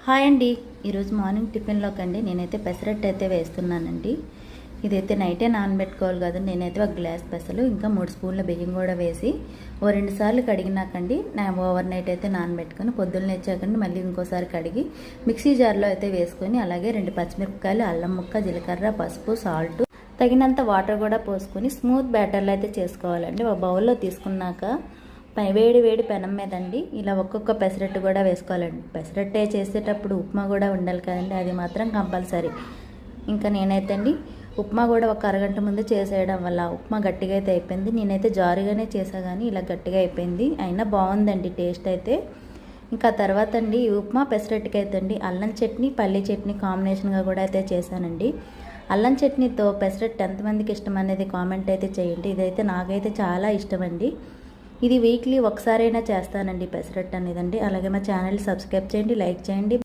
Hi అండి. ఈరోజు morning టిఫిన్లోకి అండి నేనైతే పెసరట్టు అయితే వేస్తున్నానండి. ఇదైతే నైటే నానబెట్టుకోవాలి కదండి. నేనైతే ఒక గ్లాస్ పెసలు ఇంకా 3 స్పూన్ల బియ్యం కూడా వేసి ఓ 2 సార్లు కడిగినాకండి ఓవర్ నైట్ అయితే నానబెట్టుకొని పొద్దున్న లేచాకండి మళ్ళీ ఇంకోసారి కడిగి మిక్సీ జార్లో అయితే వేసుకొని అలాగే 2 పచ్చిమిరపకాయలు, అల్లం ముక్క, జీలకర్ర, పసుపు, సాల్ట్, తగినంత వాటర్ కూడా పోసుకొని స్మూత్ బ్యాటర్లు అయితే చేసుకోవాలండి. ఒక బౌల్లో తీసుకున్నాక వేడి పెనం మీదండి ఇలా ఒక్కొక్క పెసరట్టు కూడా వేసుకోవాలండి. పెసరట్టే చేసేటప్పుడు ఉప్మా కూడా ఉండాలి కదండి, అది మాత్రం కంపల్సరీ. ఇంకా నేనైతే అండి ఉప్మా కూడా ఒక అరగంట ముందు చేసేయడం వల్ల ఉప్మా గట్టిగా అయితే అయిపోయింది. నేనైతే జారుగానే చేసా కానీ ఇలా గట్టిగా అయిపోయింది. అయినా బాగుందండి టేస్ట్ అయితే. ఇంకా తర్వాత అండి ఉప్మా పెసరట్టుకి అయితే అండి అల్లం చట్నీ, పల్లీ చట్నీ కాంబినేషన్గా కూడా అయితే చేశానండి. అల్లం చట్నీతో పెసరట్టు ఎంతమందికి ఇష్టం అనేది కామెంట్ అయితే చేయండి. ఇదైతే నాకైతే చాలా ఇష్టం అండి. ఇది వీక్లీ ఒకసారైనా చేస్తానండి పెసరట్టు అనేదండి. అలాగే మా ఛానల్ సబ్స్క్రైబ్ చేయండి, లైక్ చేయండి.